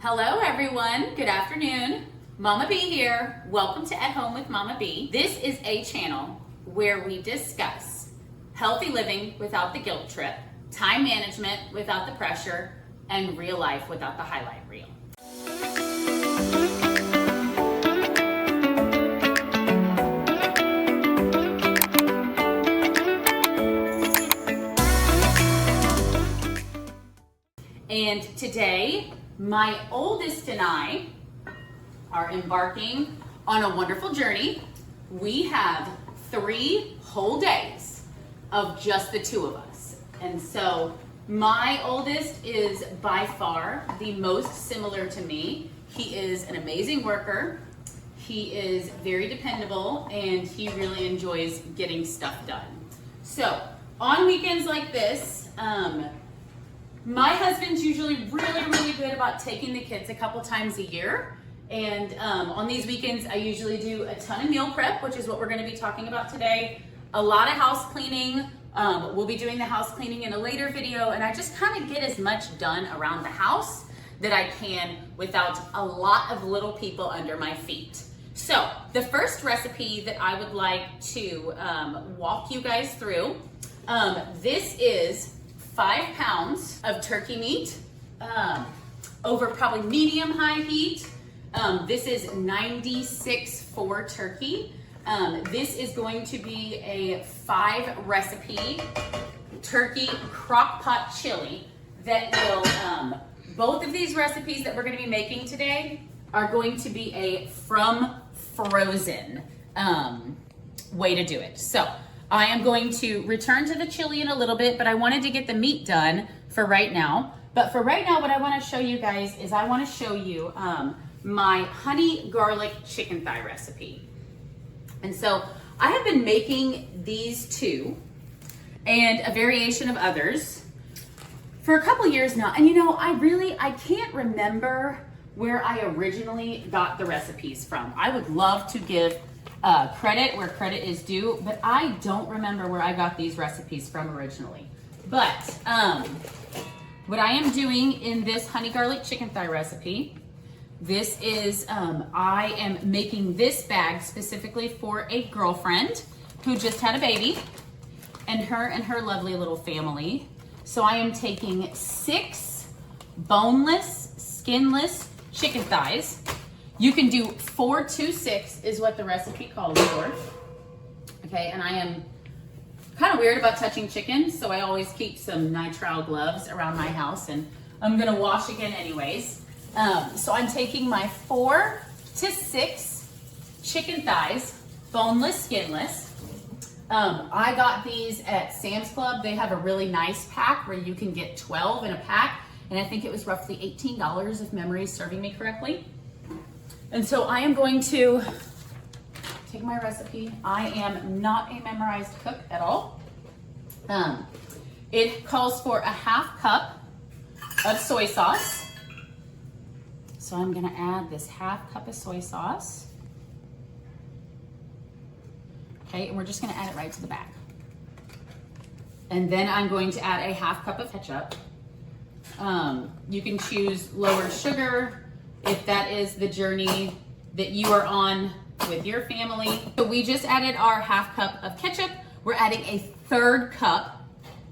Hello everyone, good afternoon. Mama B here. Welcome to At Home with Mama B. This is a channel where we discuss healthy living without the guilt trip, time management without the pressure, and real life without the highlight reel. And today, my oldest and I are embarking on a wonderful journey. We have 3 whole days of just the two of us. And so my oldest is by far the most similar to me. He is an amazing worker. He is very dependable and he really enjoys getting stuff done. So on weekends like this, my husband's usually really good about taking the kids a couple times a year. And on these weekends, I usually do a ton of meal prep, which is what we're gonna be talking about today. A lot of house cleaning. We'll be doing the house cleaning in a later video, and I just kind of get as much done around the house that I can without a lot of little people under my feet. So the first recipe that I would like to walk you guys through, this is 5 pounds of turkey meat over probably medium-high heat. This is 96 for turkey. This is going to be a 5 recipe turkey crock-pot chili that will, both of these recipes that we're gonna be making today are going to be a from frozen way to do it. So I am going to return to the chili in a little bit, but I wanted to get the meat done for right now. But for right now, what I wanna show you guys is I wanna show you my honey garlic chicken thigh recipe. And so I have been making these 2 and a variation of others for a couple years now. And you know, I can't remember where I originally got the recipes from. I would love to give credit where credit is due, but I don't remember where I got these recipes from originally. But what I am doing in this honey garlic chicken thigh recipe, this is, I am making this bag specifically for a girlfriend who just had a baby and her lovely little family. So I am taking 6 boneless, skinless chicken thighs. You can do 4 to 6 is what the recipe calls for. Okay, and I am kind of weird about touching chicken, so I always keep some nitrile gloves around my house, and I'm gonna wash again anyways. So I'm taking my 4 to 6 chicken thighs, boneless, skinless. I got these at Sam's Club. They have a really nice pack where you can get 12 in a pack, and I think it was roughly $18 if memory is serving me correctly. And so I am going to take my recipe. I am not a memorized cook at all. It calls for a 1/2 cup of soy sauce. So I'm gonna add this 1/2 cup of soy sauce. Okay, and we're just gonna add it right to the bag. And then I'm going to add a 1/2 cup of ketchup. You can choose lower sugar if that is the journey that you are on with your family. So we just added our 1/2 cup of ketchup. We're adding a 1/3 cup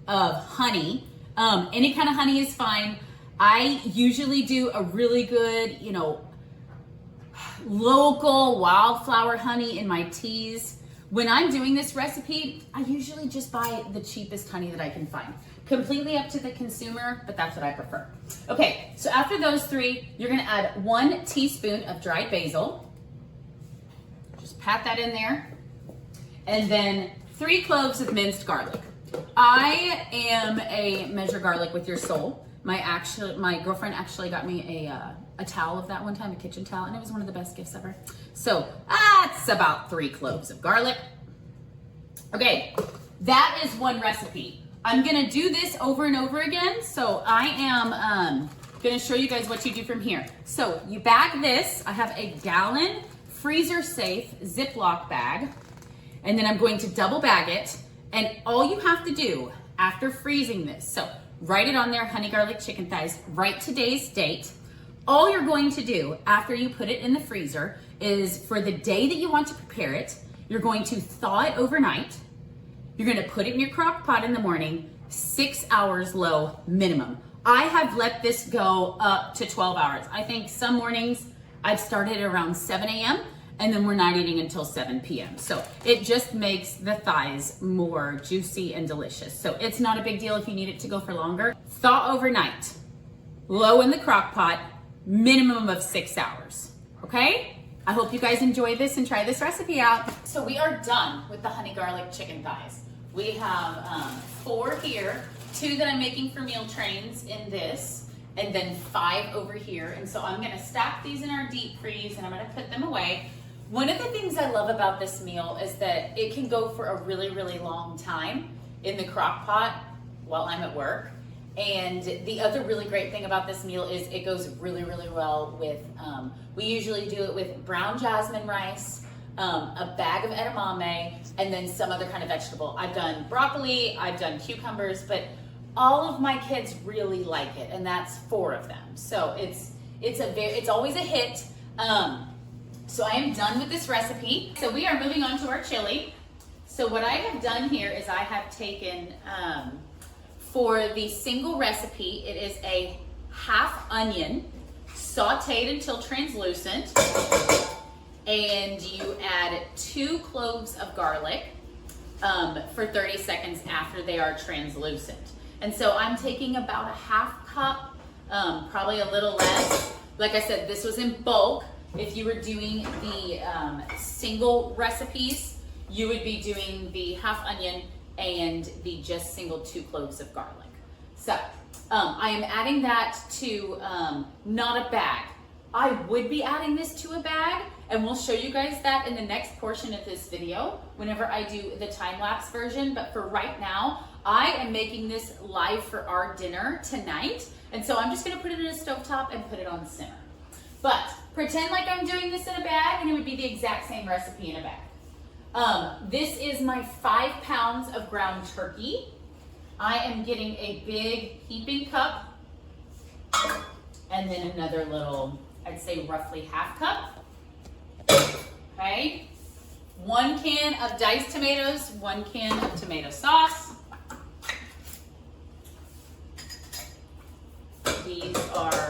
of honey. Any kind of honey is fine. I usually do a really good, local wildflower honey in my teas. When I'm doing this recipe, I usually just buy the cheapest honey that I can find. Completely up to the consumer, but that's what I prefer. Okay, so after those 3, you're gonna add 1 teaspoon of dried basil. Just pat that in there. And then 3 cloves of minced garlic. I am a measure garlic with your soul. My girlfriend actually got me a towel of that one time, a kitchen towel, and it was one of the best gifts ever. So that's about 3 cloves of garlic. Okay, that is one recipe. I'm gonna do this over and over again, so I am gonna show you guys what you do from here. So you bag this. I have a gallon freezer safe Ziploc bag, and then I'm going to double bag it, and all you have to do after freezing this, so write it on there, honey garlic chicken thighs, write today's date, All you're going to do after you put it in the freezer is, for the day that you want to prepare it, you're going to thaw it overnight. You're gonna put it in your crock pot in the morning, 6 hours low minimum. I have let this go up to 12 hours. I think some mornings I've started around 7 a.m. and then we're not eating until 7 p.m. So it just makes the thighs more juicy and delicious. So it's not a big deal if you need it to go for longer. Thaw overnight, low in the crock pot, minimum of 6 hours, okay? I hope you guys enjoy this and try this recipe out. So we are done with the honey garlic chicken thighs. We have 4 here, 2 that I'm making for meal trains in this, and then 5 over here. And so I'm gonna stack these in our deep freeze and I'm gonna put them away. One of the things I love about this meal is that it can go for a really, really long time in the crock pot while I'm at work. And the other really great thing about this meal is it goes really, really well with, we usually do it with brown jasmine rice, a bag of edamame, and then some other kind of vegetable. I've done broccoli, I've done cucumbers, but all of my kids really like it, and that's 4 of them. So it's always a hit. So I am done with this recipe. So we are moving on to our chili. So what I have done here is I have taken, for the single recipe, it is a half onion, sauteed until translucent, and you add 2 cloves of garlic for 30 seconds after they are translucent. And so I'm taking about a half cup, probably a little less. Like I said, this was in bulk. If you were doing the single recipes, you would be doing the half onion and the just single 2 cloves of garlic. So I am adding that to not a bag. I would be adding this to a bag, and we'll show you guys that in the next portion of this video whenever I do the time-lapse version. But for right now, I am making this live for our dinner tonight. And so I'm just gonna put it in a stovetop and put it on the simmer. But pretend like I'm doing this in a bag and it would be the exact same recipe in a bag. This is my 5 pounds of ground turkey. I am getting a big heaping cup and then another little, I'd say roughly half cup. Okay. 1 can of diced tomatoes, 1 can of tomato sauce. These are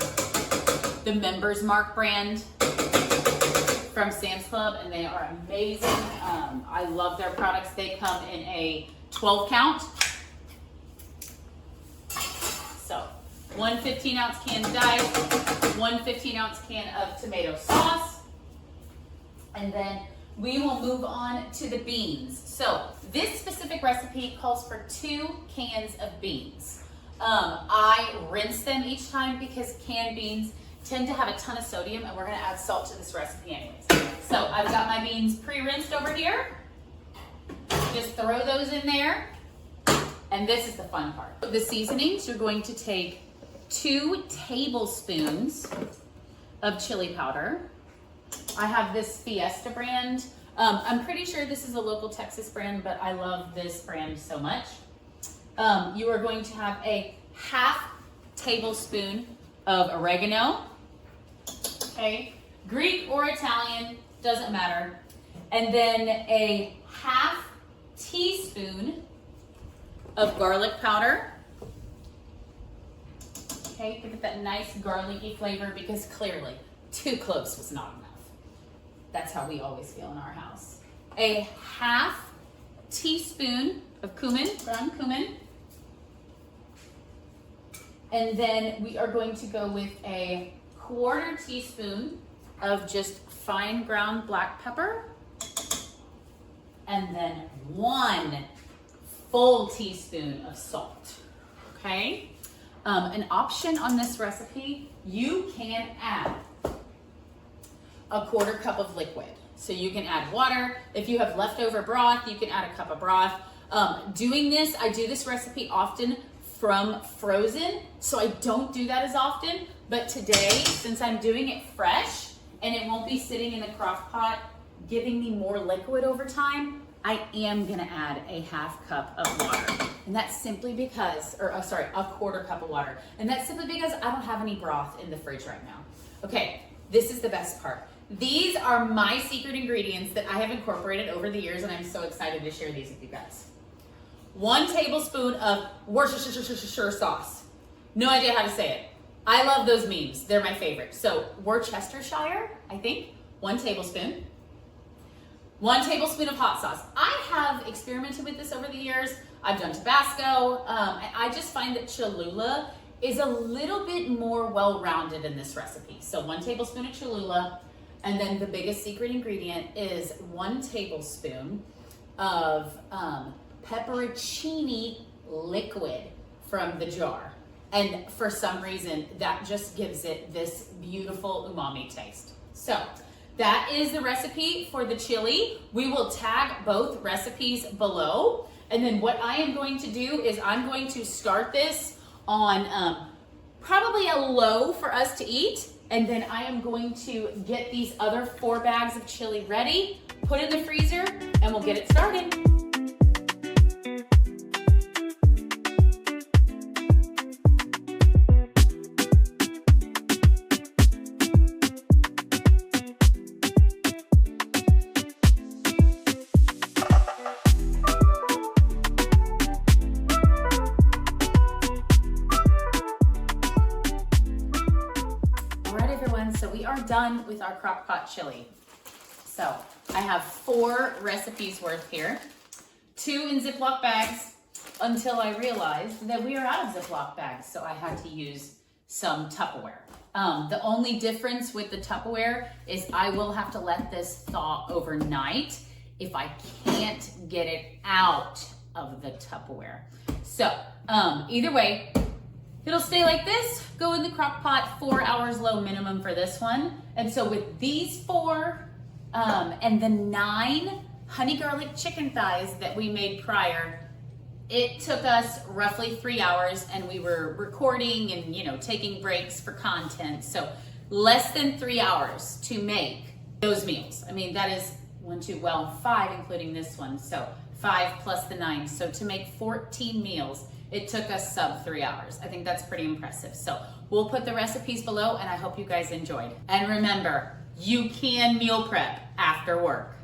the Members Mark brand from Sam's Club, and they are amazing. I love their products. They come in a 12 count. So 1 15-ounce can of diced, 1 15-ounce can of tomato sauce, and then we will move on to the beans. So this specific recipe calls for 2 cans of beans. I rinse them each time because canned beans tend to have a ton of sodium, and we're gonna add salt to this recipe anyways. So I've got my beans pre-rinsed over here. Just throw those in there. And this is the fun part. The seasonings, you're going to take 2 tablespoons of chili powder. I have this Fiesta brand. I'm pretty sure this is a local Texas brand, but I love this brand so much. You are going to have a half tablespoon of oregano. Okay, Greek or Italian, doesn't matter. And then a half teaspoon of garlic powder. Okay, give it that nice garlicky flavor, because clearly 2 cloves was not enough. That's how we always feel in our house. A half teaspoon of cumin, ground cumin. And then we are going to go with a 1/4 teaspoon of just fine ground black pepper. And then 1 full teaspoon of salt, okay? An option on this recipe, you can add a 1/4 cup of liquid. So you can add water. If you have leftover broth, you can add a cup of broth. I do this recipe often from frozen, so I don't do that as often. But today, since I'm doing it fresh and it won't be sitting in the crock pot giving me more liquid over time, I am gonna add a half cup of water. And that's simply because, a 1/4 cup of water. And that's simply because I don't have any broth in the fridge right now. Okay, this is the best part. These are my secret ingredients that I have incorporated over the years, and I'm so excited to share these with you guys. 1 tablespoon of Worcestershire sauce. No idea how to say it. I love those memes. They're my favorite. So Worcestershire, I think, 1 tablespoon. 1 tablespoon of hot sauce. I have experimented with this over the years. I've done Tabasco. I just find that Cholula is a little bit more well-rounded in this recipe. So 1 tablespoon of Cholula, and then the biggest secret ingredient is 1 tablespoon of pepperoncini liquid from the jar. And for some reason, that just gives it this beautiful umami taste. So that is the recipe for the chili. We will tag both recipes below. And then what I am going to do is I'm going to start this on probably a low for us to eat. And then I am going to get these other 4 bags of chili ready, put in the freezer, and we'll get it started. So we are done with our Crockpot chili. So I have 4 recipes worth here, 2 in Ziploc bags, until I realized that we are out of Ziploc bags. So I had to use some Tupperware. The only difference with the Tupperware is I will have to let this thaw overnight if I can't get it out of the Tupperware. So either way, it'll stay like this, go in the crock pot, 4 hours low minimum for this one. And so with these 4 and the 9 honey garlic chicken thighs that we made prior, it took us roughly 3 hours, and we were recording and taking breaks for content. So less than 3 hours to make those meals. I mean, that is 5 including this one. So 5 plus the 9. So to make 14 meals, it took us sub 3 hours. I think that's pretty impressive. So we'll put the recipes below, and I hope you guys enjoyed. And remember, you can meal prep after work.